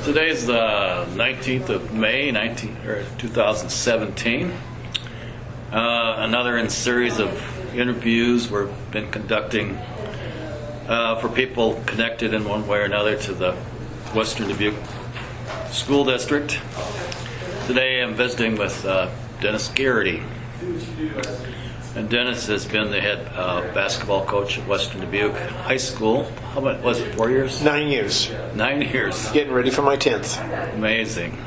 Today's the 19th of May, 2017. Another in series of interviews we've been conducting for people connected in one way or another to the Western Dubuque School District. Today I'm visiting with Dennis Geraghty. And Dennis has been the head basketball coach at Western Dubuque High School. How about, was it 4 years? 9 years. 9 years. Getting ready for my 10th. Amazing.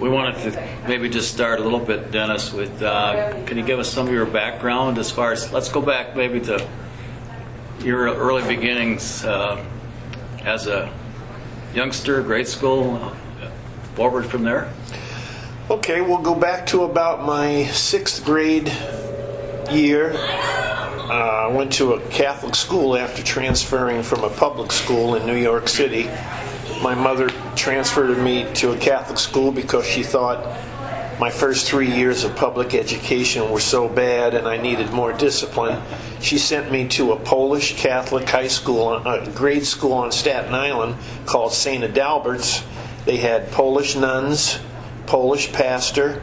We wanted to maybe just start a little bit, Dennis, with can you give us some of your background as far as, let's go back maybe to your early beginnings as a youngster, grade school, forward from there? Okay, we'll go back to about my 6th grade year. I went to a Catholic school after transferring from a public school in New York City. My mother transferred me to a Catholic school because she thought my first 3 years of public education were so bad and I needed more discipline. She sent me to a Polish Catholic high school, a grade school on Staten Island called St. Adalbert's. They had Polish nuns, Polish pastor,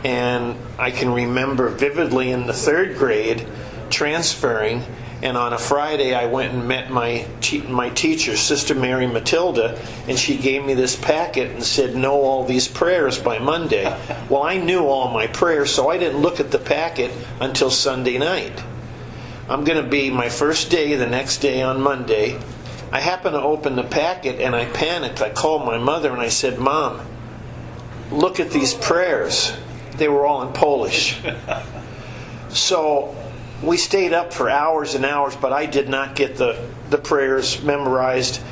and I can remember vividly in the 3rd grade transferring, and on a Friday I went and met my teacher, Sister Mary Matilda, and she gave me this packet and said, know all these prayers by Monday. Well, I knew all my prayers, so I didn't look at the packet until Sunday night. I'm going to be my first day the next day on Monday. I happened to open the packet and I panicked. I called my mother and I said, Mom, look at these prayers. They were all in Polish. So we stayed up for hours and hours, but I did not get the prayers memorized.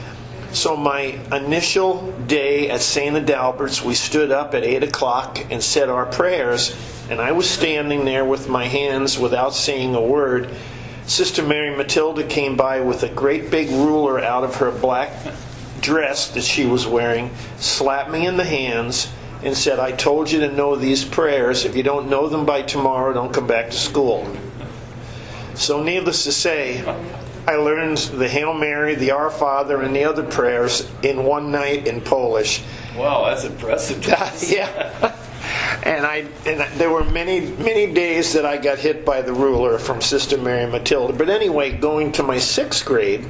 So my initial day at St. Adalbert's, we stood up at 8 o'clock and said our prayers, and I was standing there with my hands without saying a word. Sister Mary Matilda came by with a great big ruler out of her black dress that she was wearing, slapped me in the hands, and said, I told you to know these prayers. If you don't know them by tomorrow, don't come back to school. So needless to say, I learned the Hail Mary, the Our Father, and the other prayers in one night in Polish. Wow, that's impressive. Yeah. And there were many days that I got hit by the ruler from Sister Mary Matilda. But anyway, going to my 6th grade,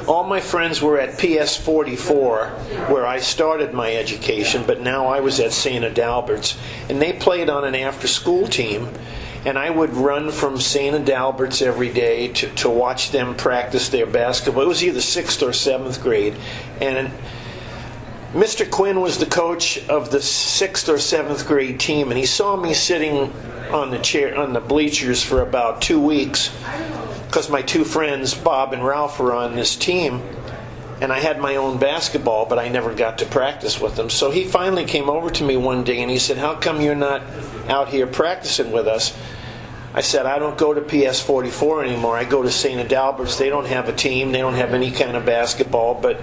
all my friends were at PS 44, where I started my education, but now I was at St. Adalbert's. And they played on an after-school team, and I would run from St. Adalbert's every day to watch them practice their basketball. It was either 6th or 7th grade. And Mr. Quinn was the coach of the 6th or 7th grade team, and he saw me sitting on the bleachers for about 2 weeks because my 2 friends, Bob and Ralph, were on this team, and I had my own basketball, but I never got to practice with them. So he finally came over to me one day and he said, how come you're not out here practicing with us? I said, I don't go to PS 44 anymore. I go to St. Adalbert's. They don't have a team. They don't have any kind of basketball, but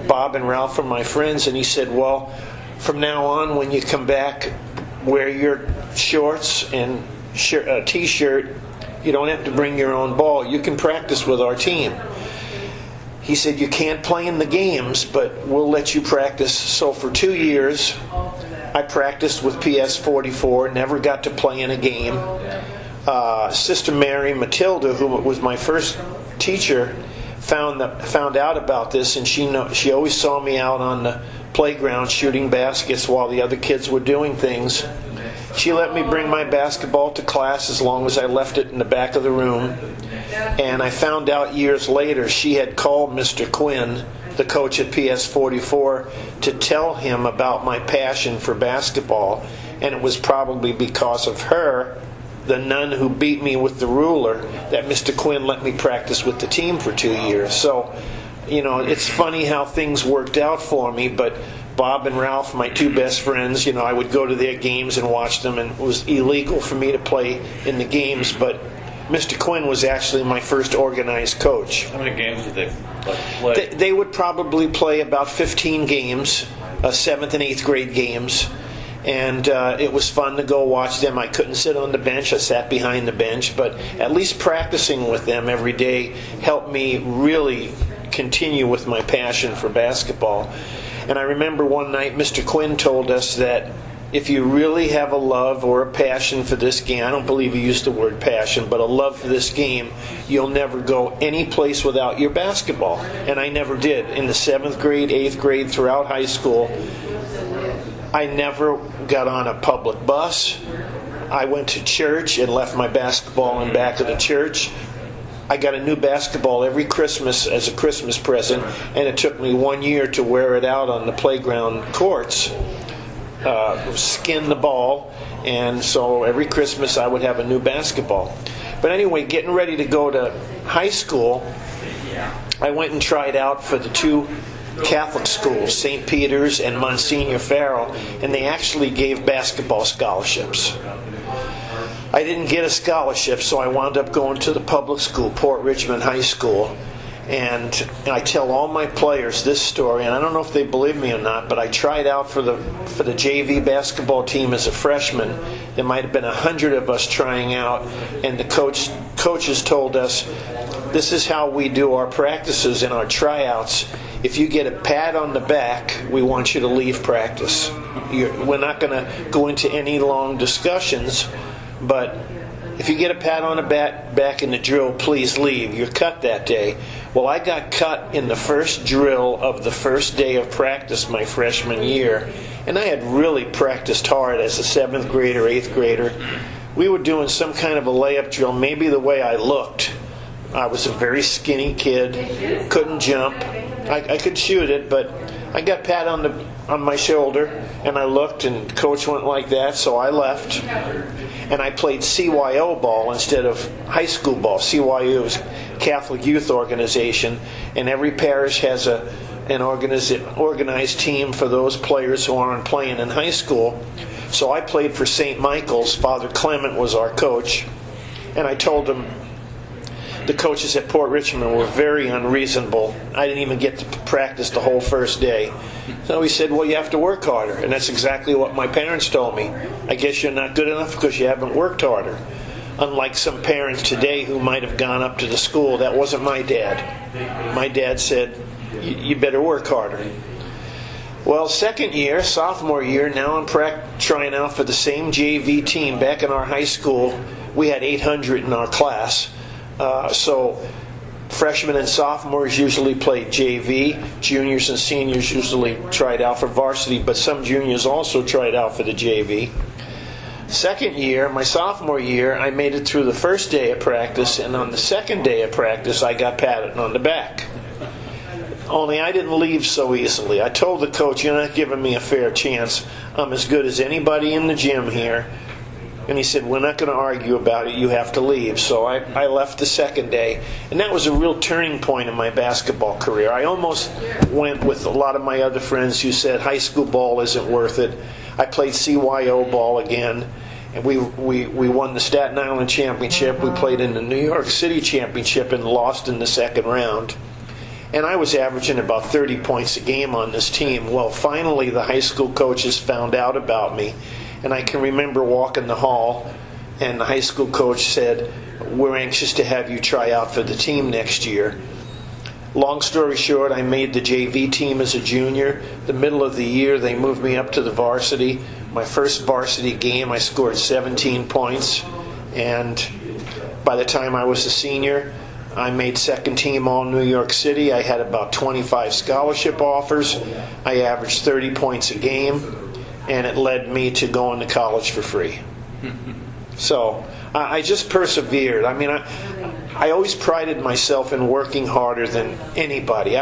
Bob and Ralph are my friends. And he said, well, from now on, when you come back, wear your shorts and a T-shirt. You don't have to bring your own ball. You can practice with our team. He said, you can't play in the games, but we'll let you practice. So for 2 years, I practiced with PS 44, never got to play in a game. Sister Mary Matilda, who was my first teacher, found out about this, and she always saw me out on the playground shooting baskets while the other kids were doing things. She let me bring my basketball to class as long as I left it in the back of the room. And I found out years later she had called Mr. Quinn, the coach at PS 44, to tell him about my passion for basketball. And it was probably because of her, the nun who beat me with the ruler, that Mr. Quinn let me practice with the team for 2 years. So, it's funny how things worked out for me, but Bob and Ralph, my 2 best friends, I would go to their games and watch them, and it was illegal for me to play in the games, but Mr. Quinn was actually my first organized coach. How many games did they play? They would probably play about 15 games, 7th and 8th grade games, And it was fun to go watch them. I couldn't sit on the bench. I sat behind the bench. But at least practicing with them every day helped me really continue with my passion for basketball. And I remember one night Mr. Quinn told us that if you really have a love or a passion for this game, I don't believe he used the word passion, but a love for this game, you'll never go any place without your basketball. And I never did. In the 7th grade, 8th grade, throughout high school, I never got on a public bus. I went to church and left my basketball in back of the church. I got a new basketball every Christmas as a Christmas present, and it took me 1 year to wear it out on the playground courts. Skin the ball, and so every Christmas I would have a new basketball. But anyway, getting ready to go to high school, I went and tried out for the 2 Catholic schools, St. Peter's and Monsignor Farrell, and they actually gave basketball scholarships. I didn't get a scholarship, so I wound up going to the public school, Port Richmond High School. And I tell all my players this story, and I don't know if they believe me or not, but I tried out for the JV basketball team as a freshman. There might have been 100 of us trying out, and the coaches told us, this is how we do our practices and our tryouts. If you get a pat on the back, we want you to leave practice. We're not going to go into any long discussions, but if you get a pat on the back in the drill, please leave. You're cut that day. Well, I got cut in the first drill of the first day of practice my freshman year, and I had really practiced hard as a 7th grader, 8th grader. We were doing some kind of a layup drill, maybe the way I looked. I was a very skinny kid, couldn't jump. I could shoot it, but I got pat on my shoulder, and I looked, and coach went like that, so I left. And I played CYO ball instead of high school ball. CYO is Catholic Youth Organization, and every parish has an organized team for those players who aren't playing in high school. So I played for St. Michael's. Father Clement was our coach, and I told him the coaches at Port Richmond were very unreasonable. I didn't even get to practice the whole first day. So he said, well, you have to work harder. And that's exactly what my parents told me. I guess you're not good enough because you haven't worked harder. Unlike some parents today who might have gone up to the school, that wasn't my dad. My dad said, you better work harder. Well, second year, sophomore year, now I'm trying out for the same JV team. Back in our high school, we had 800 in our class. So freshmen and sophomores usually played JV. Juniors and seniors usually tried out for varsity, but some juniors also tried out for the JV. Second year, my sophomore year, I made it through the first day of practice, and on the second day of practice, I got patted on the back. Only I didn't leave so easily. I told the coach, you're not giving me a fair chance. I'm as good as anybody in the gym here. And he said, we're not going to argue about it. You have to leave. So I left the second day. And that was a real turning point in my basketball career. I almost went with a lot of my other friends who said high school ball isn't worth it. I played CYO ball again. And we won the Staten Island Championship. We played in the New York City Championship and lost in the second round. And I was averaging about 30 points a game on this team. Well, finally the high school coaches found out about me. And I can remember walking the hall, and the high school coach said, we're anxious to have you try out for the team next year. Long story short, I made the JV team as a junior. The middle of the year, they moved me up to the varsity. My first varsity game, I scored 17 points. And by the time I was a senior, I made second team all New York City. I had about 25 scholarship offers. I averaged 30 points a game. And it led me to going to college for free. So I just persevered. I mean, I always prided myself in working harder than anybody.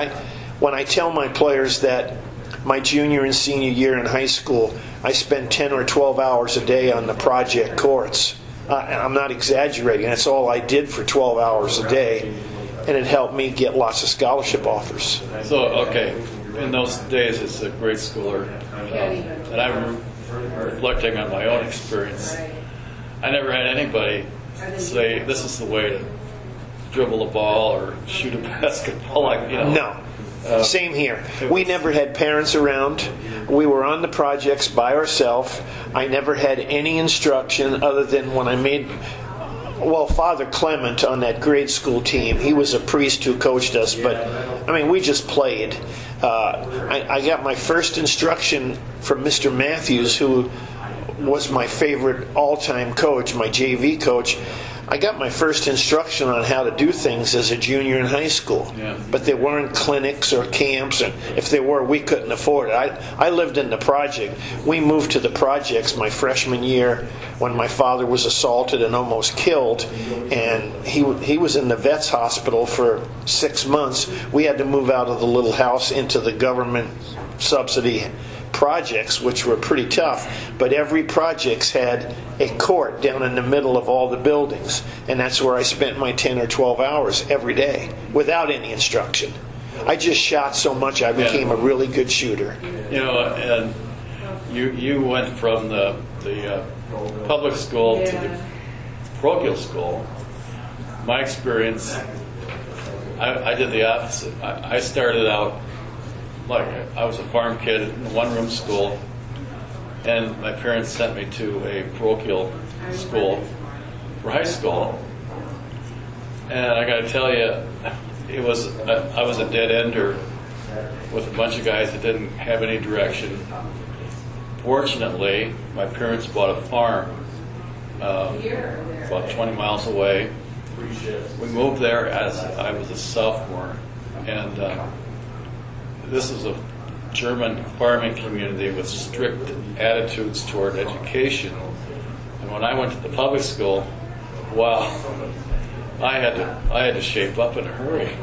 When I tell my players that my junior and senior year in high school, I spent 10 or 12 hours a day on the project courts. I'm not exaggerating. That's all I did for 12 hours a day. And it helped me get lots of scholarship offers. So, okay. In those days, as a grade schooler, and I'm reflecting on my own experience, I never had anybody say, this is the way to dribble a ball or shoot a basketball. No. Same here. We never had parents around. We were on the projects by ourselves. I never had any instruction other than when I made... Well, Father Clement on that grade school team, he was a priest who coached us, but, I mean, we just played. I got my first instruction from Mr. Matthews, who was my favorite all-time coach, my JV coach. I got my first instruction on how to do things as a junior in high school. Yeah. But there weren't clinics or camps, and if there were, we couldn't afford it. I lived in the project. We moved to the projects my freshman year when my father was assaulted and almost killed, and he was in the vet's hospital for 6 months. We had to move out of the little house into the government subsidy projects, which were pretty tough, but every projects had a court down in the middle of all the buildings, and that's where I spent my 10 or 12 hours every day without any instruction. I just shot so much I became a really good shooter. You know, and you went from the public school to the parochial school. My experience, I did the opposite. I started out like I was a farm kid in a one-room school, and my parents sent me to a parochial school for high school. And I got to tell you, I was a dead ender with a bunch of guys that didn't have any direction. Fortunately, my parents bought a farm about 20 miles away. We moved there as I was a sophomore, and this is a German farming community with strict attitudes toward education. And when I went to the public school, wow, I had to shape up in a hurry.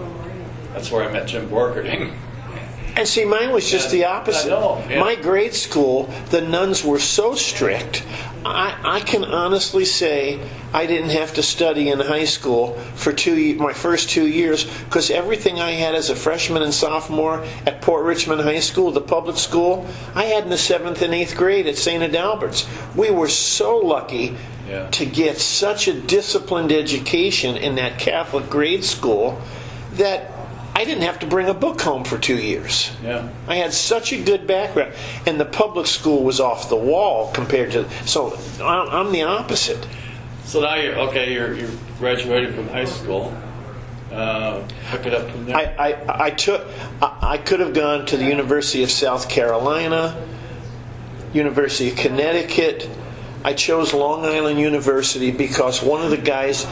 That's where I met Jim Borgerding. And see, mine was just the opposite. I know, yeah. My grade school, the nuns were so strict. I can honestly say I didn't have to study in high school for my first 2 years, because everything I had as a freshman and sophomore at Port Richmond High School, the public school, I had in the 7th and 8th grade at St. Adalbert's. We were so lucky to get such a disciplined education in that Catholic grade school that I didn't have to bring a book home for 2 years. Yeah. I had such a good background. And the public school was off the wall compared to... So I'm the opposite. So now you're graduated from high school. Pick it up from there. I could have gone to the University of South Carolina, University of Connecticut. I chose Long Island University because one of the guys,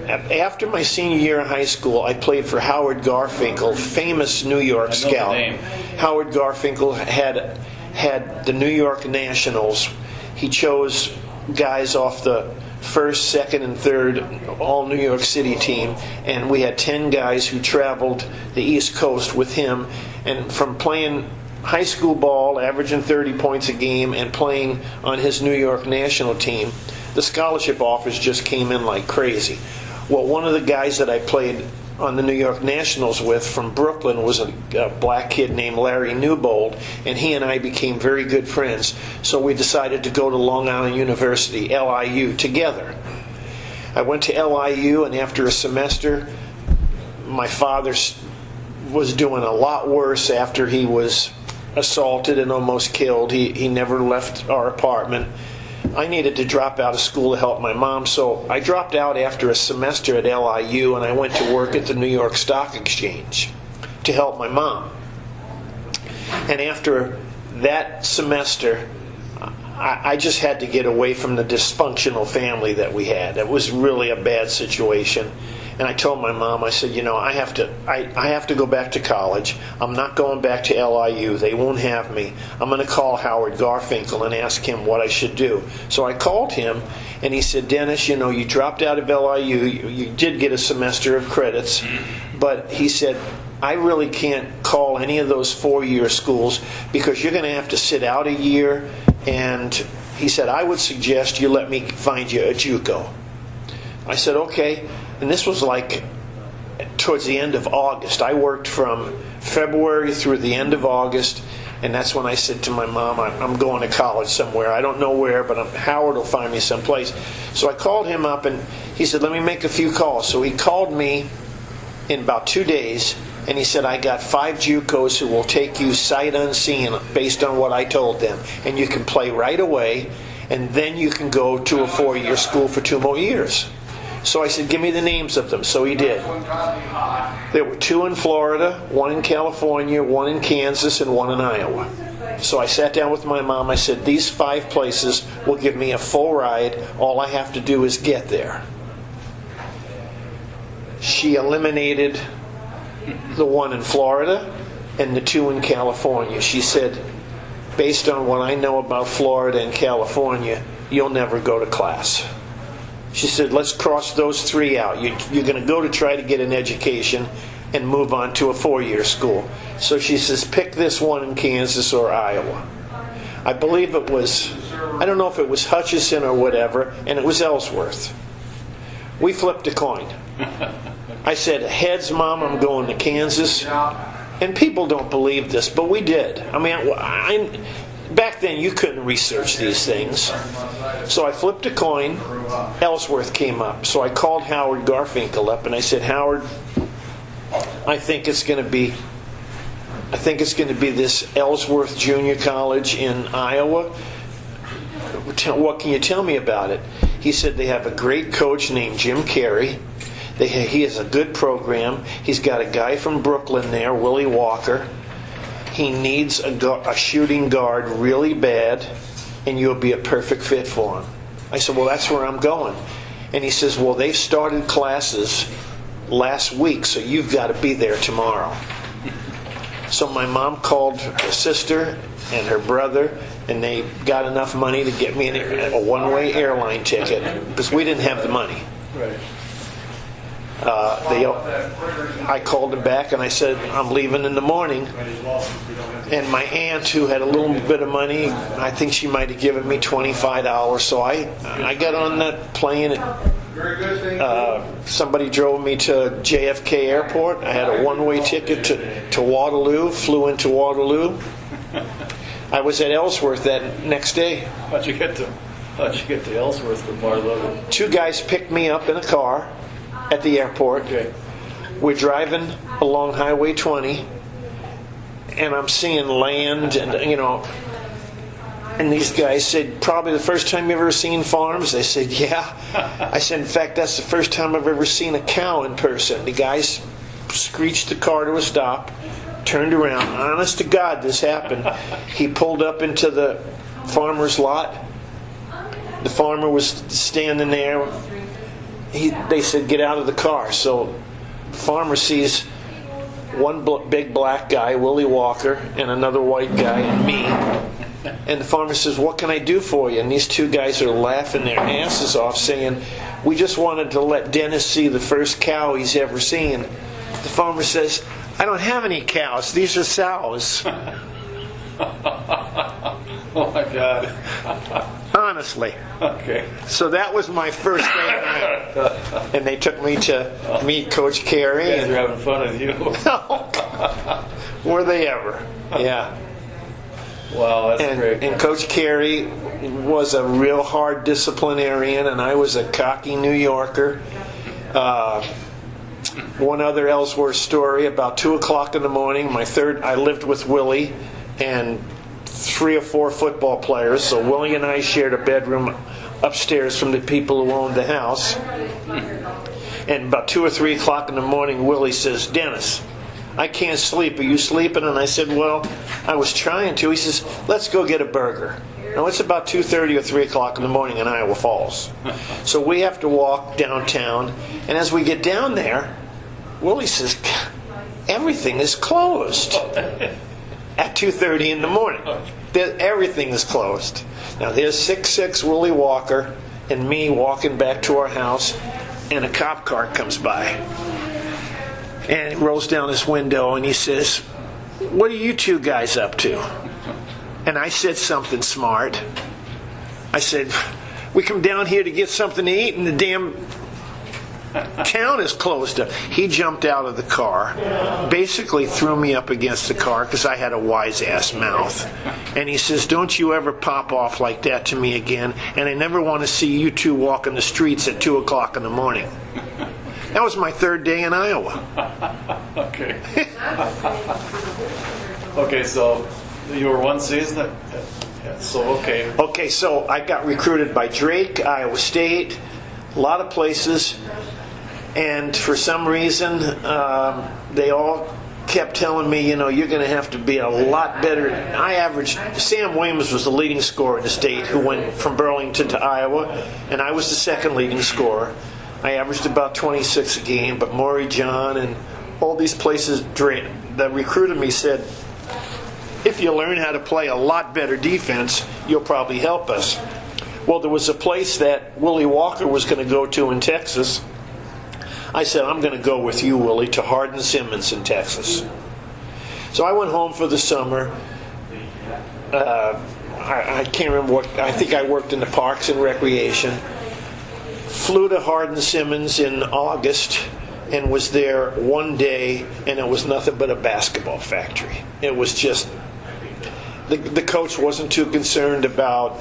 after my senior year in high school, I played for Howard Garfinkel, famous New York scout. I know the name. Howard Garfinkel had the New York Nationals. He chose guys off the first, second, and third all New York City team, and we had 10 guys who traveled the East Coast with him, and from playing high school ball, averaging 30 points a game, and playing on his New York national team, the scholarship offers just came in like crazy. Well, one of the guys that I played on the New York Nationals with from Brooklyn was a black kid named Larry Newbold, and he and I became very good friends. So we decided to go to Long Island University, LIU, together. I went to LIU, and after a semester, my father was doing a lot worse after he was assaulted and almost killed. He never left our apartment. I needed to drop out of school to help my mom, so I dropped out after a semester at LIU, and I went to work at the New York Stock Exchange to help my mom. And after that semester, I just had to get away from the dysfunctional family that we had. It was really a bad situation. And I told my mom, I said, I have to go back to college. I'm not going back to LIU. They won't have me. I'm going to call Howard Garfinkel and ask him what I should do. So I called him, and he said, Dennis, you dropped out of LIU. You did get a semester of credits. But he said, I really can't call any of those 4-year schools because you're going to have to sit out a year. And he said, I would suggest you let me find you a JUCO. I said, okay. And this was like towards the end of August. I worked from February through the end of August, and that's when I said to my mom, I'm going to college somewhere. I don't know where, but Howard will find me someplace. So I called him up, and he said, let me make a few calls. So he called me in about 2 days, And he said, I got 5 JUCOs who will take you sight unseen based on what I told them. And you can play right away, and then you can go to a 4-year school for 2 more years. So I said, give me the names of them. So he did. There were 2 in Florida, 1 in California, 1 in Kansas, and 1 in Iowa. So I sat down with my mom. I said, these 5 places will give me a full ride. All I have to do is get there. She eliminated the 1 in Florida and the 2 in California. She said, based on what I know about Florida and California, you'll never go to class. She said, let's cross those 3 out. You're going to go to try to get an education and move on to a 4-year school. So she says, pick this one in Kansas or Iowa. I believe it was, I don't know if it was Hutchinson or whatever, and it was Ellsworth. We flipped a coin. I said, heads, Mom, I'm going to Kansas. And people don't believe this, but we did. I mean, back then you couldn't research these things. So I flipped a coin. Ellsworth came up. So I called Howard Garfinkel up and I said, Howard, I think it's going to be this Ellsworth Junior College in Iowa. What can you tell me about it? He said they have a great coach named Jim Carey. He has a good program. He's got a guy from Brooklyn there, Willie Walker. He needs a shooting guard really bad, and you'll be a perfect fit for him. I said, well, that's where I'm going. And he says, well, they've started classes last week, so you've got to be there tomorrow. So my mom called her sister and her brother, and they got enough money to get me a one-way airline ticket, because we didn't have the money. Right. I called them back and I said, I'm leaving in the morning. And my aunt, who had a little bit of money, I think she might have given me $25. So I got on that plane. Somebody drove me to JFK Airport. I had a one-way ticket to Waterloo, flew into Waterloo. I was at Ellsworth that next day. How'd you get to Ellsworth from Waterloo? 2 guys picked me up in a car at the airport. Okay. We're driving along Highway 20, and I'm seeing land, and and these guys said, probably the first time you've ever seen farms? They said, yeah. I said, in fact, that's the first time I've ever seen a cow in person. The guys screeched the car to a stop, turned around. Honest to God, this happened. He pulled up into the farmer's lot. The farmer was standing there. They said, get out of the car. So the farmer sees one big black guy, Willie Walker, and another white guy, and me. And the farmer says, what can I do for you? And these 2 guys are laughing their asses off, saying, we just wanted to let Dennis see the first cow he's ever seen. The farmer says, I don't have any cows. These are sows. Oh my God. Honestly. Okay. So that was my first day in Iowa. And they took me to meet Coach Carey. You guys are having fun with you. Were they ever? Yeah. Wow, that's great. And Coach Carey was a real hard disciplinarian, and I was a cocky New Yorker. One other Ellsworth story, about 2 o'clock in the morning, I lived with Willie and 3 or 4 football players, so Willie and I shared a bedroom upstairs from the people who owned the house. And about 2 or 3 o'clock in the morning, Willie says, Dennis, I can't sleep. Are you sleeping? And I said, well, I was trying to. He says, let's go get a burger. Now, it's about 2:30 or 3 o'clock in the morning in Iowa Falls. So we have to walk downtown. And as we get down there, Willie says, everything is closed at 2:30 in the morning. Everything is closed. Now, there's 6'6" Willie Walker and me walking back to our house, and a cop car comes by. And he rolls down his window and he says, what are you 2 guys up to? And I said something smart. I said, we come down here to get something to eat and the damn town is closed up. He jumped out of the car, basically threw me up against the car because I had a wise-ass mouth. And he says, don't you ever pop off like that to me again, and I never want to see you 2 walking the streets at 2 o'clock in the morning. That was my third day in Iowa. Okay. Okay, so you were one season okay. Okay, so I got recruited by Drake, Iowa State, a lot of places, and for some reason, they all kept telling me, you're going to have to be a lot better. Sam Williams was the leading scorer in the state who went from Burlington to Iowa, and I was the second leading scorer. I averaged about 26 a game, but Maury John and all these places that recruited me said, if you learn how to play a lot better defense, you'll probably help us. Well, there was a place that Willie Walker was going to go to in Texas. I said, I'm going to go with you, Willie, to Hardin-Simmons in Texas. So I went home for the summer. I can't remember I think I worked in the Parks and Recreation. Flew to Hardin-Simmons in August and was there one day, and it was nothing but a basketball factory. It was just, the coach wasn't too concerned about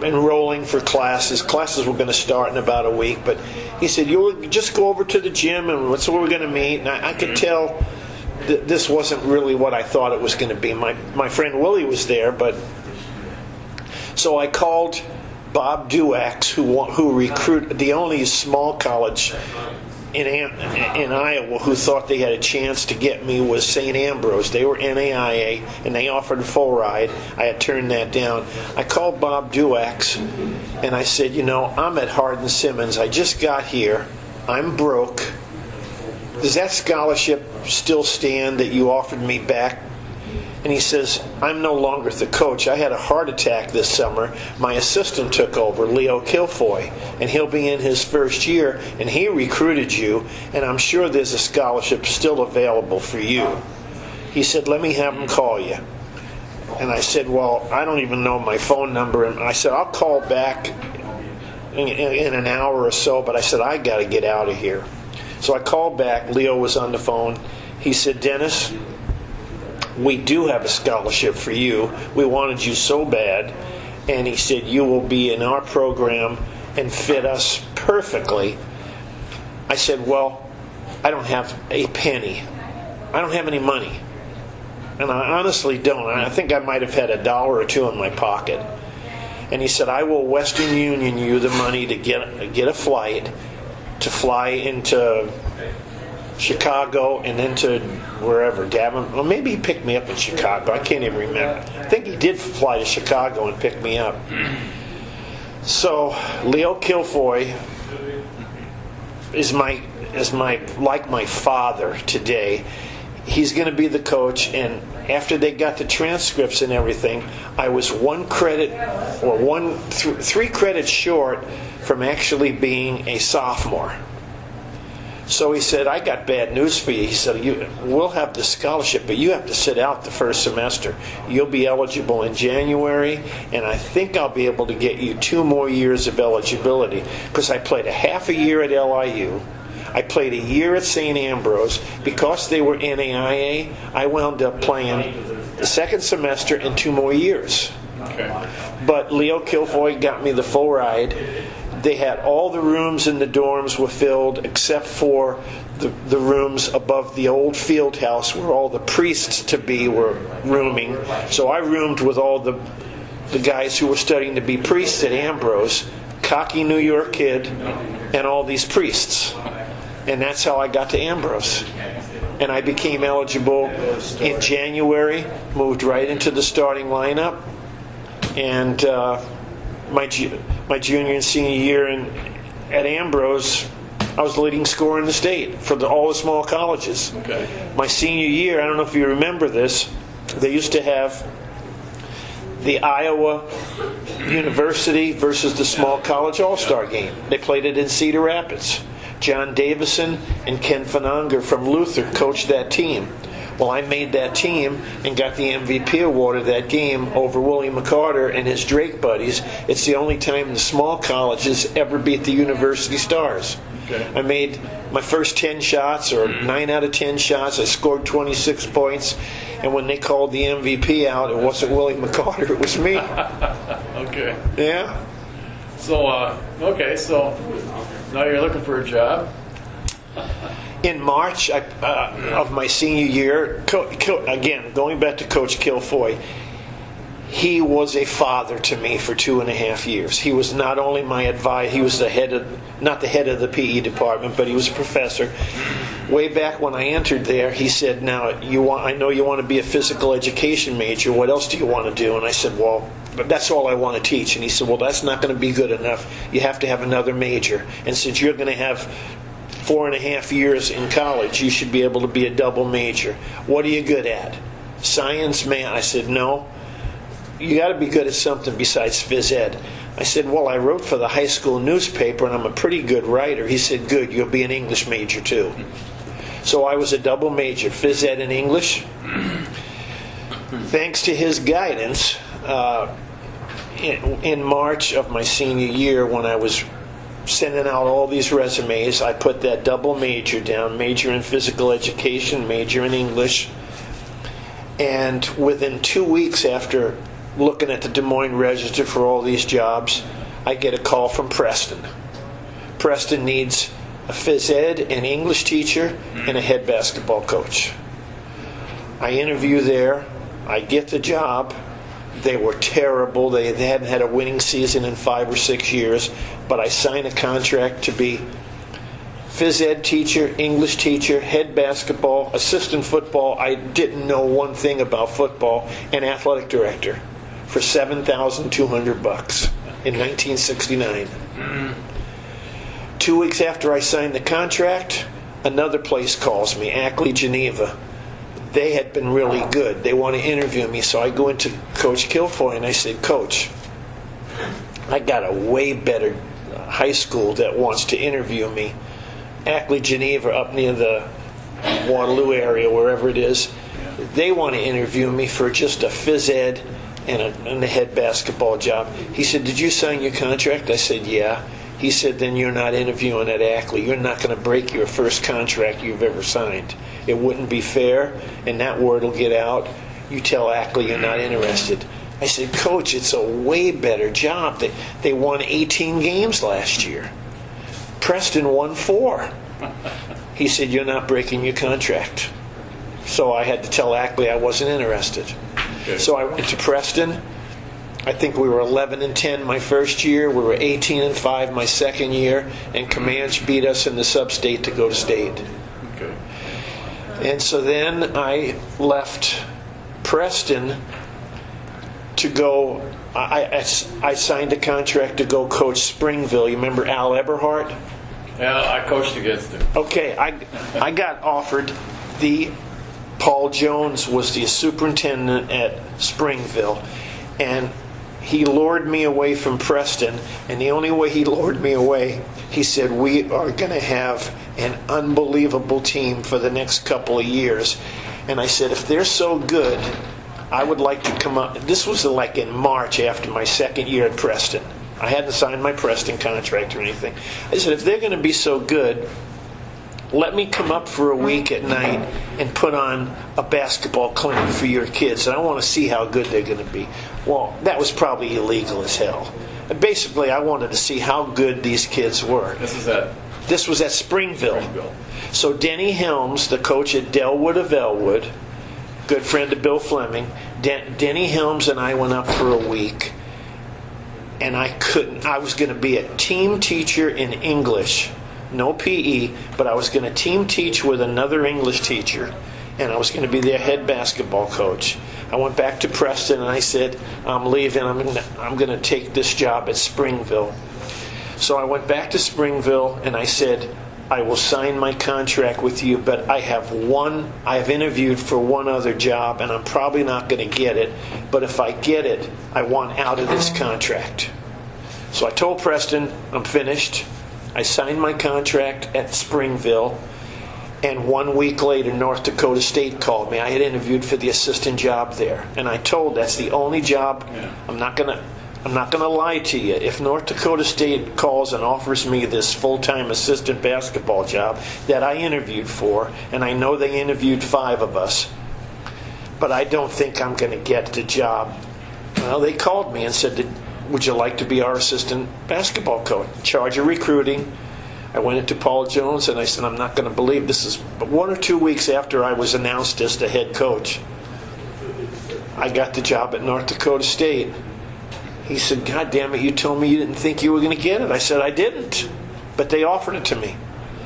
enrolling for classes. Classes were going to start in about a week, but he said, you'll just go over to the gym and that's where we're going to meet. And I could tell that this wasn't really what I thought it was going to be. My friend Willie was there, but so I called Bob Duax, who recruited the only small college in Iowa who thought they had a chance to get me was St. Ambrose. They were NAIA, and they offered a full ride. I had turned that down. I called Bob Duax, and I said, I'm at Hardin-Simmons. I just got here. I'm broke. Does that scholarship still stand that you offered me back? And he says, I'm no longer the coach. I had a heart attack this summer. My assistant took over, Leo Kilfoy, and he'll be in his first year, and he recruited you, and I'm sure there's a scholarship still available for you. He said, let me have him call you. And I said, well, I don't even know my phone number. And I said, I'll call back in an hour or so, but I said, I got to get out of here. So I called back. Leo was on the phone. He said, Dennis, we do have a scholarship for you. We wanted you so bad. And he said, you will be in our program and fit us perfectly. I said, well, I don't have a penny. I don't have any money. And I honestly don't. I think I might have had $1 or $2 in my pocket. And he said, I will Western Union you the money to get a flight to fly into Chicago and then to wherever, Gavin. Well, maybe he picked me up in Chicago. I can't even remember. I think he did fly to Chicago and pick me up. So Leo Kilfoy is like my father today. He's going to be the coach, and after they got the transcripts and everything, I was 3 credits short from actually being a sophomore. So he said, I got bad news for you. He said, we'll have the scholarship, but you have to sit out the first semester. You'll be eligible in January, and I think I'll be able to get you 2 more years of eligibility, because I played a half a year at LIU. I played a year at St. Ambrose. Because they were NAIA, I wound up playing the second semester and 2 more years. Okay. But Leo Kilfoy got me the full ride. They had all the rooms in the dorms were filled except for the rooms above the old field house where all the priests to be were rooming. So I roomed with all the guys who were studying to be priests at Ambrose, cocky New York kid, and all these priests. And that's how I got to Ambrose. And I became eligible in January, moved right into the starting lineup. And my junior and senior year at Ambrose, I was the leading scorer in the state for all the small colleges. Okay. My senior year, I don't know if you remember this, they used to have the Iowa University versus the small college all-star game. They played it in Cedar Rapids. John Davison and Ken Fananger from Luther coached that team. Well, I made that team and got the MVP award of that game over Willie McCarter and his Drake buddies. It's the only time the small colleges ever beat the University Stars. Okay. I made my first 10 shots, or 9 out of 10 shots. I scored 26 points. And when they called the MVP out, it wasn't Willie McCarter, it was me. Okay. Yeah. So, so now you're looking for a job? In March of my senior year, again, going back to Coach Kilfoy, he was a father to me for 2.5 years. He was not only my advisor, he was not the head of the PE department, but he was a professor. Way back when I entered there, he said, now, I know you want to be a physical education major. What else do you want to do? And I said, well, that's all I want to teach. And he said, well, that's not going to be good enough. You have to have another major. And since you're going to have 4.5 years in college, you should be able to be a double major. What are you good at? Science, math? I said, no. You got to be good at something besides phys ed. I said, well, I wrote for the high school newspaper, and I'm a pretty good writer. He said, good, you'll be an English major too. So I was a double major, phys ed and English. Thanks to his guidance, in March of my senior year, when I was sending out all these resumes, I put that double major down, major in physical education, major in English. And within 2 weeks after looking at the Des Moines Register for all these jobs, I get a call from Preston. Preston needs a phys ed, an English teacher, and a head basketball coach. I interview there. I get the job. They were terrible. They hadn't had a winning season in 5 or 6 years, but I signed a contract to be phys ed teacher, English teacher, head basketball, assistant football. I didn't know one thing about football, and athletic director for $7,200 in 1969. 2 weeks after I signed the contract, another place calls me, Ackley, Geneva. They had been really good. They want to interview me, so I go into Coach Kilfoy and I said, Coach, I got a way better high school that wants to interview me. Ackley, Geneva, up near the Waterloo area, wherever it is. They want to interview me for just a phys ed and a head basketball job. He said, did you sign your contract? I said, yeah. He said, then you're not interviewing at Ackley. You're not going to break your first contract you've ever signed. It wouldn't be fair, and that word will get out. You tell Ackley you're not interested. I said, Coach, it's a way better job. They won 18 games last year. Preston won 4. He said, you're not breaking your contract. So I had to tell Ackley I wasn't interested. Okay. So I went to Preston. I think we were 11-10 my first year. We were 18-5 my second year, and Comanche beat us in the sub-state to go to state. Okay. And so then I left Preston to go. I signed a contract to go coach Springville. You remember Al Eberhardt? Yeah, I coached against him. Okay, I got offered Paul Jones was the superintendent at Springville, and he lured me away from Preston, and the only way he lured me away, he said, we are going to have an unbelievable team for the next couple of years. And I said, if they're so good, I would like to come up. This was like in March after my second year at Preston. I hadn't signed my Preston contract or anything. I said, if they're going to be so good, let me come up for a week at night and put on a basketball clinic for your kids. And I want to see how good they're going to be. Well, that was probably illegal as hell. And basically, I wanted to see how good these kids were. This was at Springville. So Denny Helms, the coach at Delwood of Elwood, good friend of Bill Fleming, Denny Helms and I went up for a week. And I was going to be a team teacher in English. No PE, but I was going to team teach with another English teacher, and I was going to be their head basketball coach. I went back to Preston and I said, I'm leaving. I'm going to take this job at Springville. So I went back to Springville and I said, I will sign my contract with you, but I have interviewed for one other job, and I'm probably not going to get it. But if I get it, I want out of this contract. So I told Preston, I'm finished. I signed my contract at Springville, and 1 week later, North Dakota State called me. I had interviewed for the assistant job there, and I told that's the only job. Yeah. I'm not gonna lie to you. If North Dakota State calls and offers me this full-time assistant basketball job that I interviewed for, and I know they interviewed 5 of us, but I don't think I'm going to get the job. Well, they called me and said, would you like to be our assistant basketball coach? In charge of recruiting. I went into Paul Jones and I said, I'm not going to believe this. Is 1 or 2 weeks after I was announced as the head coach. I got the job at North Dakota State. He said, God damn it, you told me you didn't think you were going to get it. I said, I didn't, but they offered it to me.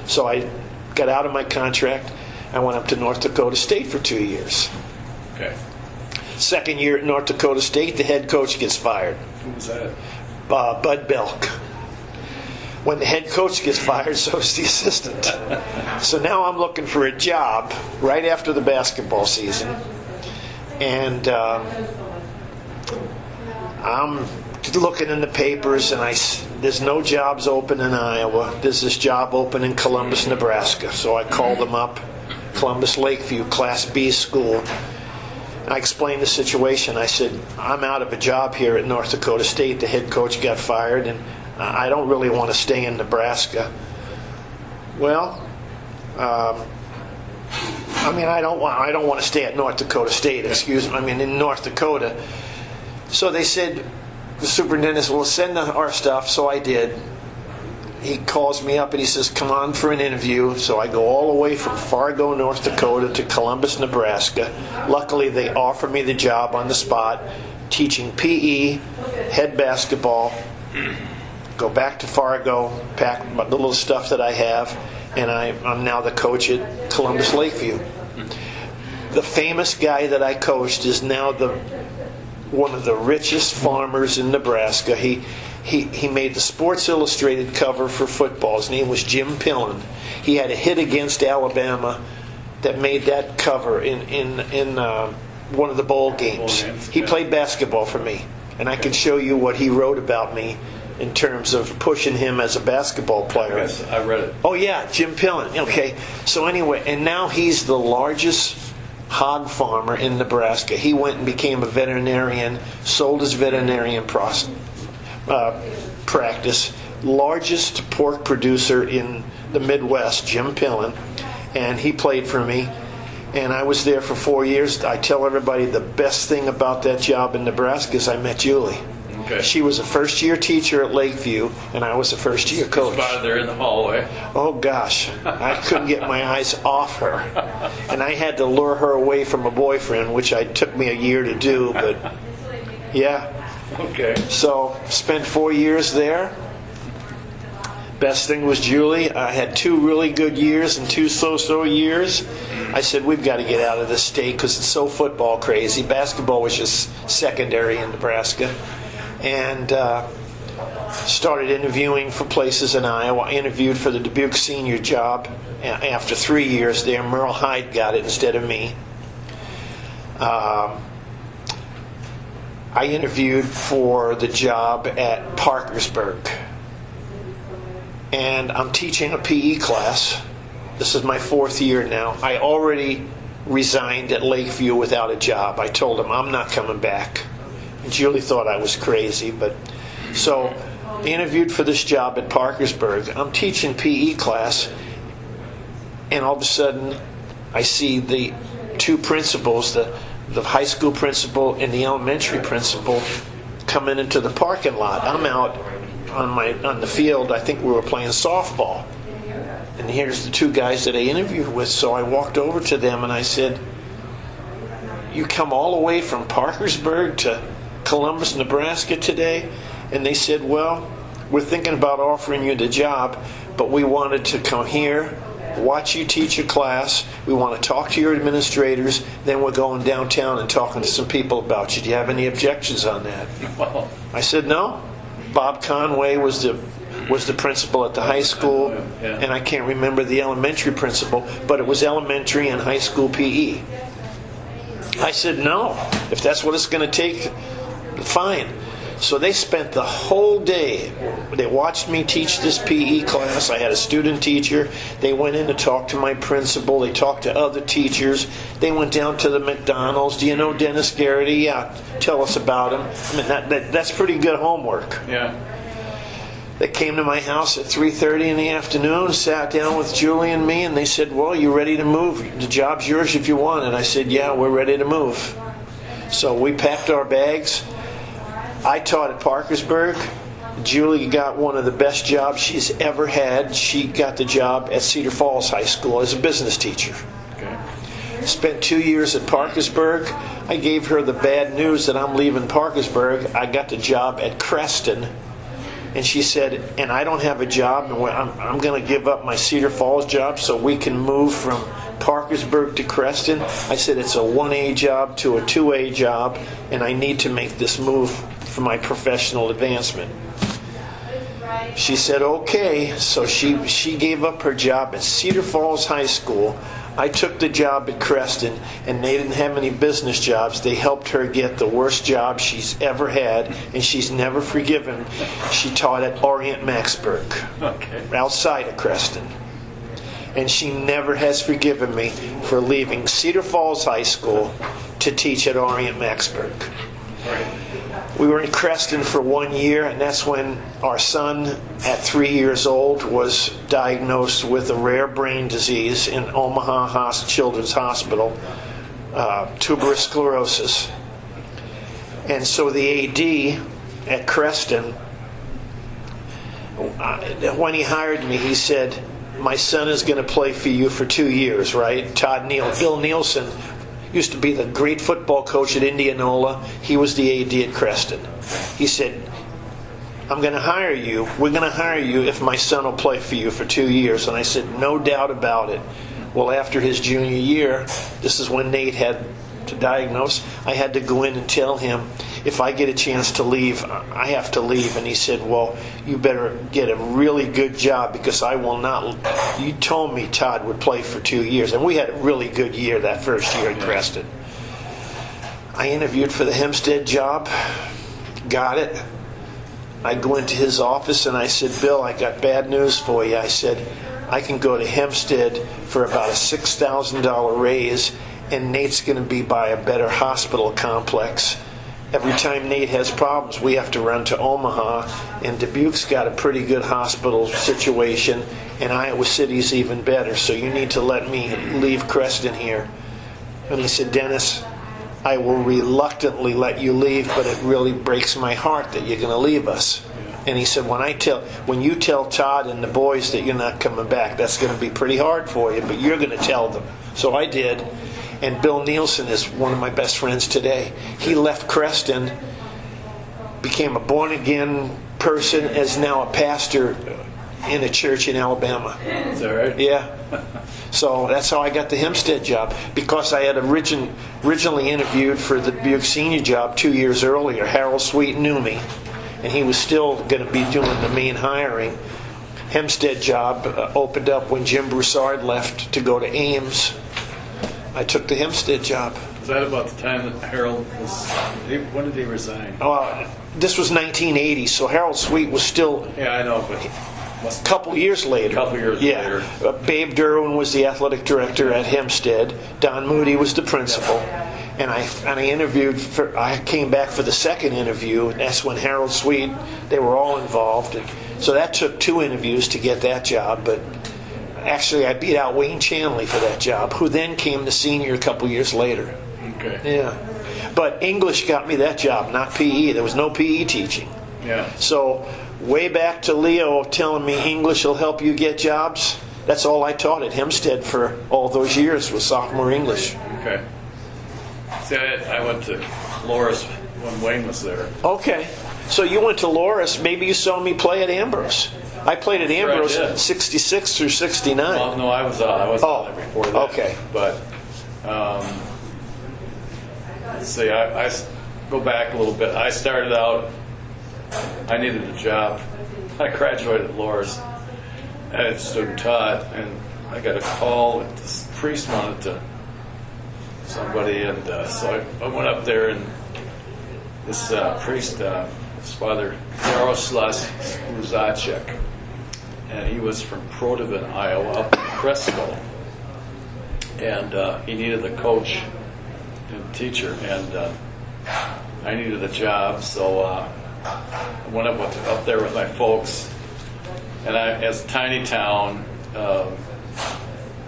So I got out of my contract. I went up to North Dakota State for 2 years. Okay. Second year at North Dakota State, the head coach gets fired. Who was that? Bud Belk. When the head coach gets fired, so is the assistant. So now I'm looking for a job right after the basketball season. And I'm looking in the papers, and there's no jobs open in Iowa. There's this job open in Columbus, Nebraska. So I called them up, Columbus Lakeview, Class B school. I explained the situation. I said, I'm out of a job here at North Dakota State. The head coach got fired, and I don't really want to stay in Nebraska. Well, I don't want to stay at North Dakota State. In North Dakota. So they said, the superintendent said, well, send our stuff. So I did. He calls me up and he says, come on for an interview. So I go all the way from Fargo, North Dakota to Columbus, Nebraska. Luckily, they offered me the job on the spot, teaching PE, head basketball. Go back to Fargo, pack the little stuff that I have, and I'm now the coach at Columbus Lakeview. The famous guy that I coached is now one of the richest farmers in Nebraska. He made the Sports Illustrated cover for football. His name was Jim Pillen. He had a hit against Alabama that made that cover in one of the bowl games. He played basketball for me, and I can show you what he wrote about me in terms of pushing him as a basketball player. Yes, I read it. Oh yeah, Jim Pillen. Okay, so anyway, and now he's the largest hog farmer in Nebraska. He went and became a veterinarian, sold his veterinarian practice, largest pork producer in the Midwest, Jim Pillen, and he played for me. And I was there for 4 years. I tell everybody the best thing about that job in Nebraska is I met Julie. Okay. She was a first-year teacher at Lakeview, and I was a first-year coach. Spotted there in the hallway. Oh, gosh. I couldn't get my eyes off her. And I had to lure her away from a boyfriend, which took me a year to do, but yeah. Okay. So, spent 4 years there. Best thing was Julie. I had 2 really good years and 2 so-so years. I said, we've got to get out of this state because it's so football crazy. Basketball was just secondary in Nebraska. And started interviewing for places in Iowa. I interviewed for the Dubuque senior job. After 3 years there, Merle Hyde got it instead of me. I interviewed for the job at Parkersburg. And I'm teaching a PE class. This is my 4th year now. I already resigned at Lakeview without a job. I told them I'm not coming back. Julie thought I was crazy, but so I interviewed for this job at Parkersburg. I'm teaching PE class, and all of a sudden I see the 2 principals, the high school principal and the elementary principal, coming into the parking lot. I'm out on the field. I think we were playing softball, and here's the 2 guys that I interviewed with. So I walked over to them and I said, "You come all the way from Parkersburg to Columbus, Nebraska today?" And they said, "Well, we're thinking about offering you the job, but we wanted to come here, watch you teach a class. We want to talk to your administrators. Then we're going downtown and talking to some people about you. Do you have any objections on that?" Well, I said, "No." Bob Conway was the principal at the high school, yeah. And I can't remember the elementary principal, but it was elementary and high school PE. I said, "No, if that's what it's going to take, fine." So they spent the whole day. They watched me teach this PE class. I had a student teacher. They went in to talk to my principal. They talked to other teachers. They went down to the McDonald's. "Do you know Dennis Geraghty?" "Yeah, tell us about him." I mean, that's pretty good homework. yeah. They came to my house at 3:30 in the afternoon, sat down with Julie and me, and they said, "Well, you ready to move? The job's yours if you want." And I said, "Yeah, we're ready to move." So we packed our bags. I taught at Parkersburg. Julie got one of the best jobs she's ever had. She got the job at Cedar Falls High School as a business teacher. Okay. Spent 2 years at Parkersburg. I gave her the bad news that I'm leaving Parkersburg. I got the job at Creston. And she said, and I don't have a job, and I'm going to give up my Cedar Falls job so we can move from Parkersburg to Creston. I said, it's a 1A job to a 2A job, and I need to make this move for my professional advancement. She said, okay. So she gave up her job at Cedar Falls High School. I took the job at Creston, and they didn't have any business jobs. They helped her get the worst job she's ever had, and she's never forgiven. She taught at Orient Maxburg, outside of Creston. And she never has forgiven me for leaving Cedar Falls High School to teach at Orient Maxburg. We were in Creston for 1 year, and that's when our son, at 3 years old, was diagnosed with a rare brain disease in Omaha Children's Hospital, tuberous sclerosis. And so the AD at Creston, when he hired me, he said, my son is going to play for you for 2 years, right? Bill Nielsen used to be the great football coach at Indianola. He was the AD at Creston. He said, I'm going to hire you. We're going to hire you if my son will play for you for 2 years. And I said, no doubt about it. Well, after his junior year, this is when Nate had to diagnose, I had to go in and tell him, if I get a chance to leave, I have to leave. And he said, well, you better get a really good job because I will not. You told me Todd would play for 2 years. And we had a really good year that first year at Creston. I interviewed for the Hempstead job, got it. I go into his office and I said, Bill, I got bad news for you. I said, I can go to Hempstead for about a $6,000 raise, and Nate's going to be by a better hospital complex. Every time Nate has problems, we have to run to Omaha, and Dubuque's got a pretty good hospital situation, and Iowa City's even better, so you need to let me leave Creston here. And he said, Dennis, I will reluctantly let you leave, but it really breaks my heart that you're going to leave us. And he said, when you tell Todd and the boys that you're not coming back, that's going to be pretty hard for you, but you're going to tell them. So I did. And Bill Nielsen is one of my best friends today. He left Creston, became a born-again person, is now a pastor in a church in Alabama. Is that right? Yeah. So that's how I got the Hempstead job, because I had originally interviewed for the Dubuque senior job 2 years earlier. Harold Sweet knew me, and he was still going to be doing the main hiring. Hempstead job opened up when Jim Broussard left to go to Ames. I took the Hempstead job. Was that about the time that Harold was... When did he resign? This was 1980, so Harold Sweet was still... Yeah, I know, but... A couple years later. Later. Babe Derwin was the athletic director at Hempstead. Don Moody was the principal. And I interviewed I came back for the second interview, and that's when Harold Sweet, they were all involved. And so that took 2 interviews to get that job, but actually I beat out Wayne Chanley for that job, who then came to senior a couple years later. Okay. Yeah. But English got me that job, not PE. There was no PE teaching. Yeah. So way back to Leo telling me English will help you get jobs, that's all I taught at Hempstead for all those years was sophomore English. Okay. See, I went to Loris when Wayne was there. Okay. So you went to Loris. Maybe you saw me play at Ambrose. I played at Ambrose in 66 through 69. Well, no, I was out there before that. Okay. But, let's see, I go back a little bit. I started out, I needed a job. I graduated at Loris. I had student taught, and I got a call that this priest wanted to somebody, and so I went up there, and this priest, his father, Jaroslav Ruzacek, and he was from Protivin, Iowa, up in Cresco, and he needed a coach and teacher, and I needed a job, so I went up there with my folks, and as a tiny town,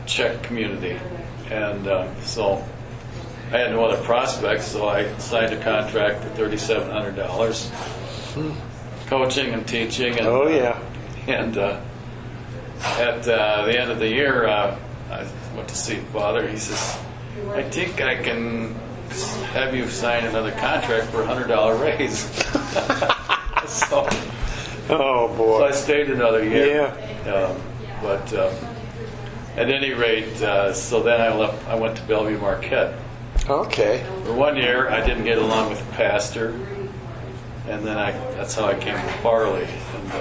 Czech community, and so I had no other prospects, so I signed a contract for $3,700. A coaching and teaching. And, Oh, yeah. And at the end of the year, I went to see Father. He says, I think I can have you sign another contract for a $100 raise. so Oh, boy. I stayed another year. Yeah. But at any rate, so then I went to Bellevue Marquette. Okay. For 1 year, I didn't get along with the pastor, and then that's how I came to Farley. And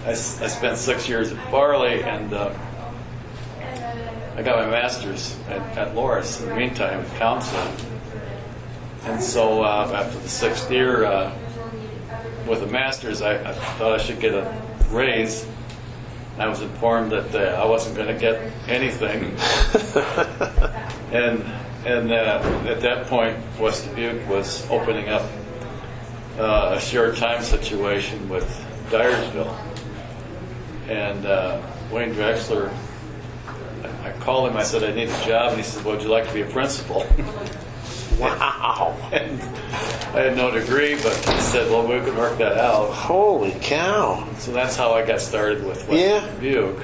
I spent 6 years at Farley, and I got my master's at Loras in the meantime, in counseling. And so after the 6th year with a master's, I thought I should get a raise. I was informed that I wasn't going to get anything. and at that point, West Dubuque was opening up a short time situation with Dyersville. And Wayne Drexler, I called him, I said I need a job, and he said, well, would you like to be a principal? Wow. And I had no degree, but he said, well, we could work that out. Holy cow. So that's how I got started with West Dubuque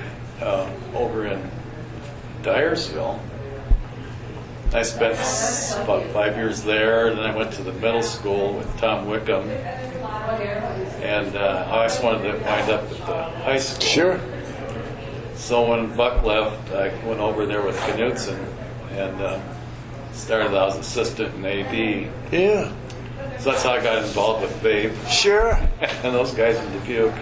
over in Dyersville. I spent about 5 years there, and then I went to the middle school with Tom Wickham. And I just wanted to wind up at the high school. Sure. So when Buck left, I went over there with Knutson and started out as assistant in AD. Yeah. So that's how I got involved with Babe Sure. and those guys in Dubuque.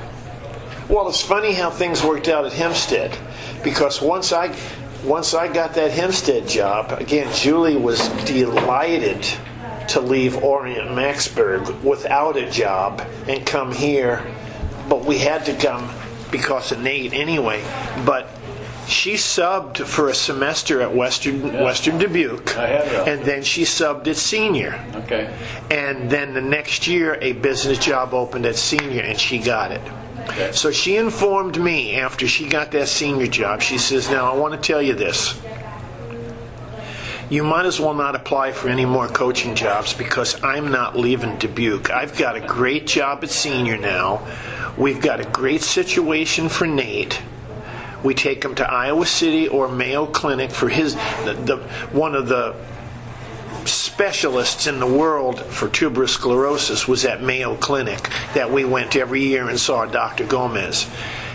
Well, it's funny how things worked out at Hempstead, because once I got that Hempstead job, again, Julie was delighted to leave Orient Maxburg without a job and come here, but we had to come because of Nate anyway. But she subbed for a semester at Western Dubuque, and then she subbed at Senior. Okay. And then the next year, a business job opened at Senior, and she got it. Okay. So she informed me after she got that Senior job. She says, now I want to tell you this. You might as well not apply for any more coaching jobs, because I'm not leaving Dubuque. I've got a great job at Senior now. We've got a great situation for Nate. We take him to Iowa City or Mayo Clinic for one of the specialists in the world for tuberous sclerosis was at Mayo Clinic that we went every year and saw Dr. Gomez.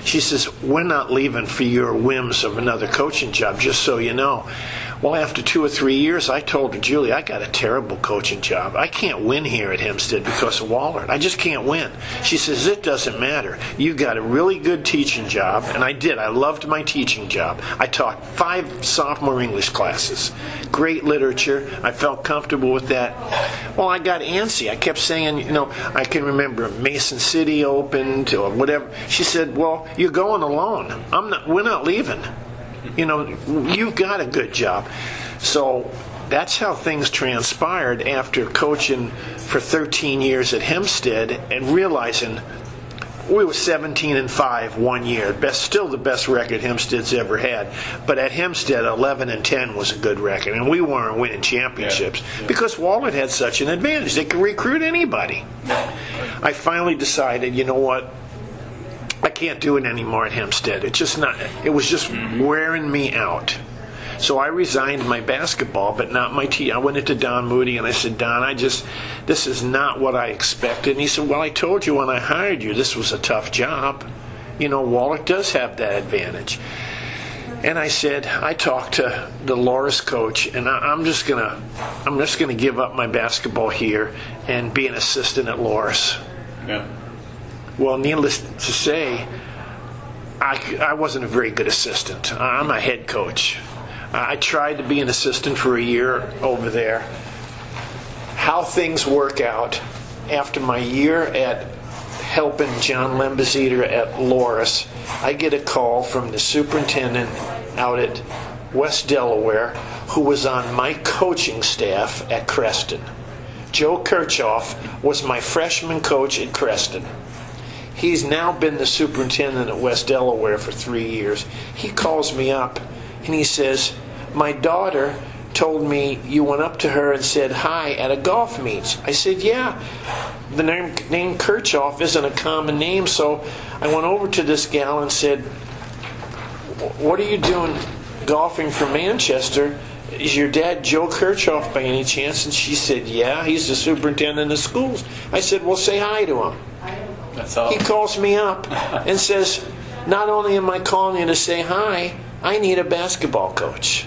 She says, we're not leaving for your whims of another coaching job, just so you know. Well, after 2 or 3 years, I told her, Julie, I got a terrible coaching job. I can't win here at Hempstead because of Wahlert. I just can't win. She says, it doesn't matter. You got a really good teaching job, and I did. I loved my teaching job. I taught 5 sophomore English classes. Great literature. I felt comfortable with that. Well, I got antsy. I kept saying, I can remember Mason City opened or whatever. She said, well, you're going alone. We're not leaving. You've got a good job. So that's how things transpired after coaching for 13 years at Hempstead and realizing we were 17-5 1 year. Still the best record Hempstead's ever had. But at Hempstead, 11-10 was a good record. And we weren't winning championships because Wahlert had such an advantage. They could recruit anybody. I finally decided, you know what? I can't do it anymore at Hempstead. It was just wearing me out. So I resigned my basketball, but not my team. I went into Don Moody and I said, Don, this is not what I expected. And he said, well, I told you when I hired you this was a tough job. Wahlert does have that advantage. And I said, I talked to the Loras coach, and I'm just gonna give up my basketball here and be an assistant at Loras. Yeah. Well, needless to say, I wasn't a very good assistant. I'm a head coach. I tried to be an assistant for a year over there. How things work out, after my year at helping John Lembazeder at Loras, I get a call from the superintendent out at West Delaware who was on my coaching staff at Creston. Joe Kirchhoff was my freshman coach at Creston. He's now been the superintendent at West Delaware for 3 years. He calls me up and he says, my daughter told me you went up to her and said hi at a golf meet. I said, yeah. The name Kirchhoff isn't a common name, so I went over to this gal and said, what are you doing golfing for Manchester? Is your dad Joe Kirchhoff by any chance? And she said, yeah, he's the superintendent of schools. I said, well, say hi to him. That's all. He calls me up and says, not only am I calling you to say hi, I need a basketball coach.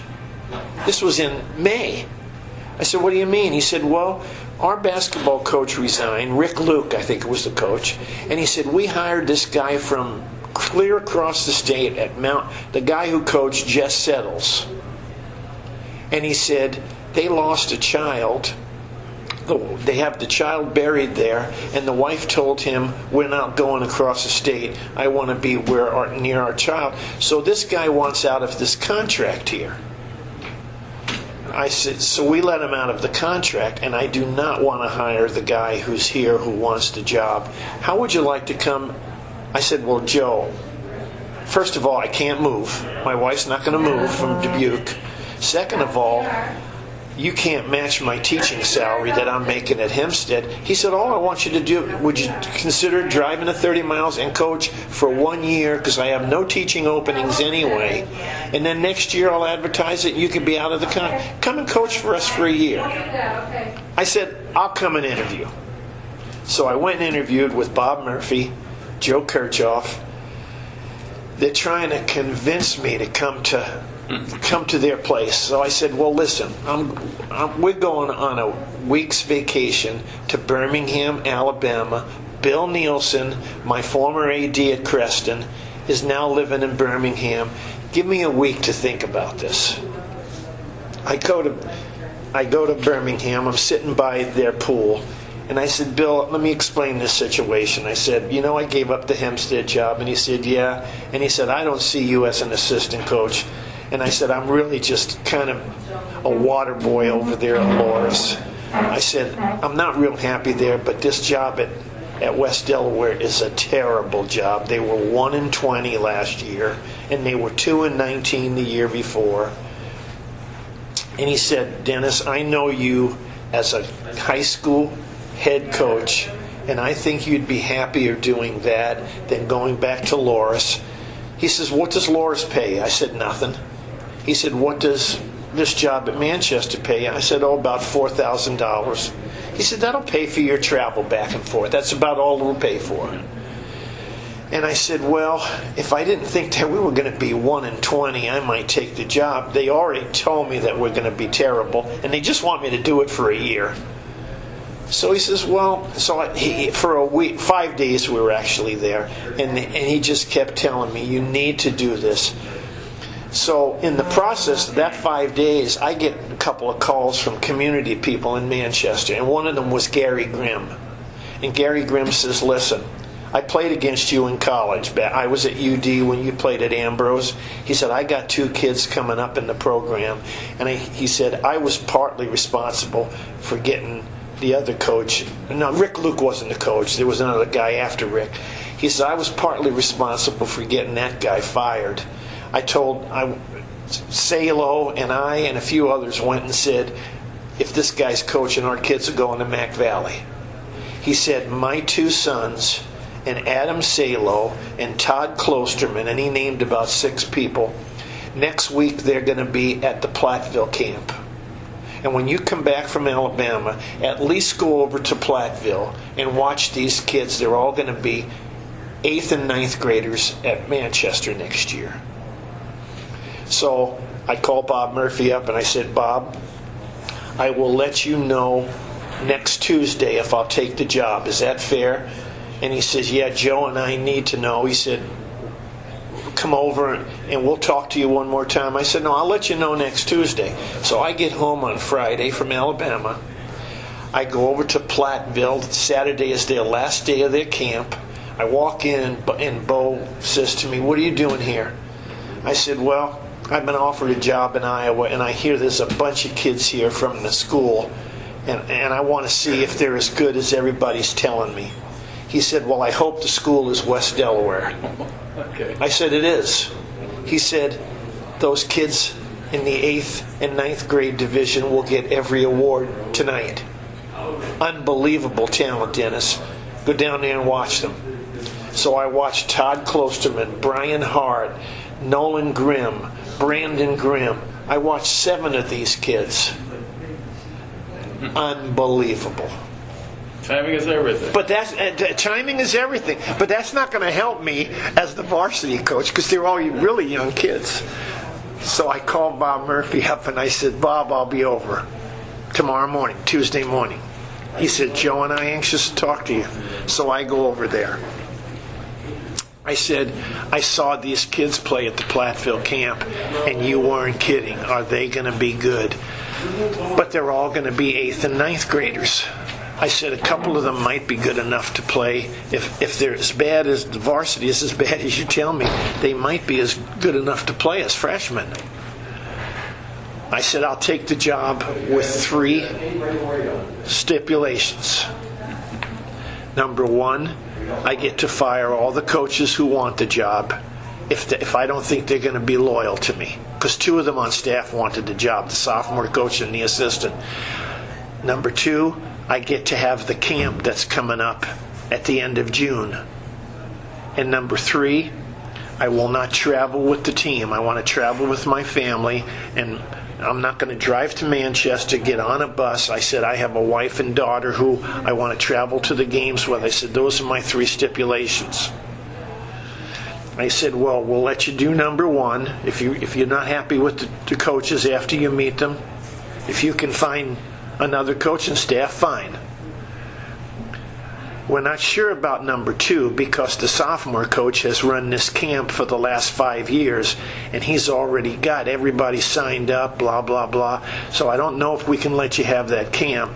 This was in May. I said, what do you mean? He said, well, our basketball coach resigned, Rick Luke, I think it was the coach, and he said, we hired this guy from clear across the state at the guy who coached Jess Settles. And he said, they lost a child. They have the child buried there, and the wife told him, we're not going across the state. I want to be near our child. So this guy wants out of this contract here. I said, so we let him out of the contract, and I do not want to hire the guy who's here who wants the job. How would you like to come? I said, well, Joe, first of all, I can't move. My wife's not going to move from Dubuque. Second of all, you can't match my teaching salary that I'm making at Hempstead. He said, all I want you to do, would you consider driving the 30 miles and coach for 1 year, because I have no teaching openings anyway, and then next year I'll advertise it and you can be out of the contract. Come and coach for us for a year. I said, I'll come and interview. So I went and interviewed with Bob Murphy, Joe Kirchhoff. They're trying to convince me to come to their place. So I said, well, listen, we're going on a week's vacation to Birmingham, Alabama. Bill Nielsen, my former AD at Creston, is now living in Birmingham. Give me a week to think about this. I go to Birmingham. I'm sitting by their pool. And I said, Bill, let me explain this situation. I said, I gave up the Hempstead job. And he said, yeah. And he said, I don't see you as an assistant coach. And I said, I'm really just kind of a water boy over there at Loris. I said, I'm not real happy there, but this job at West Delaware is a terrible job. They were 1-20 last year, and they were 2-19 the year before. And he said, Dennis, I know you as a high school head coach, and I think you'd be happier doing that than going back to Loris. He says, what does Loris pay? I said, nothing. He said, what does this job at Manchester pay? I said, about $4,000. He said, that'll pay for your travel back and forth. That's about all it'll pay for. And I said, well, if I didn't think that we were going to be 1-20, I might take the job. They already told me that we're going to be terrible, and they just want me to do it for a year. So he says, well, for a week, 5 days we were actually there, and he just kept telling me, you need to do this. So in the process of that 5 days, I get a couple of calls from community people in Manchester, and one of them was Gary Grimm. And Gary Grimm says, listen, I played against you in college. I was at UD when you played at Ambrose. He said, I got 2 kids coming up in the program. And he said, I was partly responsible for getting the other coach. No, Rick Luke wasn't the coach. There was another guy after Rick. He said, I was partly responsible for getting that guy fired. Salo and I and a few others went and said, if this guy's coaching, our kids are going to Mac Valley. He said, my 2 sons and Adam Salo and Todd Klosterman, and he named about 6 people, next week they're going to be at the Platteville camp. And when you come back from Alabama, at least go over to Platteville and watch these kids. They're all going to be 8th and 9th graders at Manchester next year. So I called Bob Murphy up and I said, Bob, I will let you know next Tuesday if I'll take the job. Is that fair? And he says, yeah, Joe and I need to know. He said, come over and we'll talk to you one more time. I said, no, I'll let you know next Tuesday. So I get home on Friday from Alabama. I go over to Platteville. Saturday is their last day of their camp. I walk in and Bo says to me, what are you doing here? I said, well, I've been offered a job in Iowa, and I hear there's a bunch of kids here from the school, and I want to see if they're as good as everybody's telling me. He said, well, I hope the school is West Delaware. Okay. I said, it is. He said, those kids in the 8th and 9th grade division will get every award tonight. Unbelievable talent, Dennis. Go down there and watch them. So I watched Todd Klosterman, Brian Hart, Nolan Grimm, Brandon Grimm. I watched 7 of these kids. Unbelievable. Timing is everything. But timing is everything. But that's not going to help me as the varsity coach because they're all really young kids. So I called Bob Murphy up and I said, Bob, I'll be over tomorrow morning, Tuesday morning. He said, Joe and I are anxious to talk to you. So I go over there. I said, I saw these kids play at the Platteville camp, and you weren't kidding. Are they going to be good? But they're all going to be 8th and 9th graders. I said a couple of them might be good enough to play. If they're as bad as the varsity is as bad as you tell me, they might be as good enough to play as freshmen. I said, I'll take the job with 3 stipulations. Number 1, I get to fire all the coaches who want the job if I don't think they're going to be loyal to me. Because 2 of them on staff wanted the job, the sophomore coach and the assistant. Number 2, I get to have the camp that's coming up at the end of June. And number 3, I will not travel with the team. I want to travel with my family, and I'm not going to drive to Manchester, get on a bus. I said I have a wife and daughter who I want to travel to the games with. I said those are my 3 stipulations. I said, well, we'll let you do number 1 if you're not happy with the coaches after you meet them. If you can find another coaching staff, fine. We're not sure about number 2 because the sophomore coach has run this camp for the last 5 years and he's already got everybody signed up, blah, blah, blah. So I don't know if we can let you have that camp.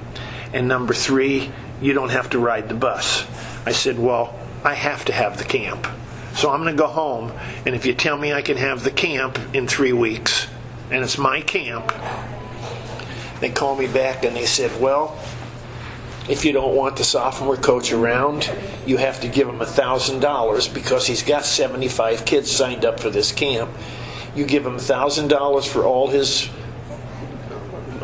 And number 3, you don't have to ride the bus. I said, well, I have to have the camp. So I'm going to go home, and if you tell me I can have the camp in 3 weeks, and it's my camp, they called me back and they said, well, if you don't want the sophomore coach around, you have to give him $1,000 because he's got 75 kids signed up for this camp. You give him $1,000 for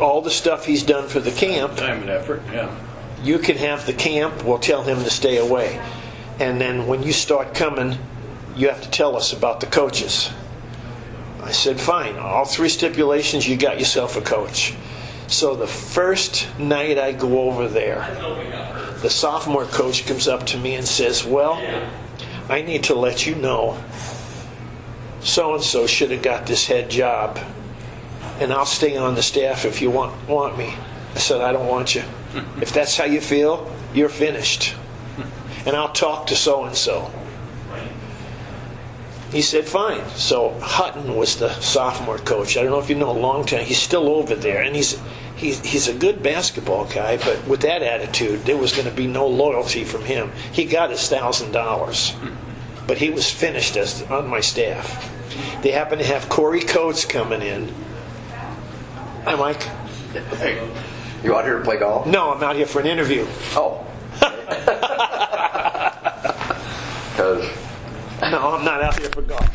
all the stuff he's done for the camp. Time and effort, yeah. You can have the camp. We'll tell him to stay away. And then when you start coming, you have to tell us about the coaches. I said, fine. All 3 stipulations, you got yourself a coach. So the first night I go over there, the sophomore coach comes up to me and says, well, I need to let you know so-and-so should have got this head job, and I'll stay on the staff if you want me. I said, I don't want you. If that's how you feel, you're finished. And I'll talk to so-and-so. He said, fine. So Hutton was the sophomore coach. I don't know if you know, a long time. He's still over there, and he's a good basketball guy, but with that attitude, there was going to be no loyalty from him. He got his $1,000, but he was finished on my staff. They happen to have Corey Coates coming in. I'm like, hey, you out here to play golf? no, I'm out here for an interview. Oh. Because No, I'm not out here for golf.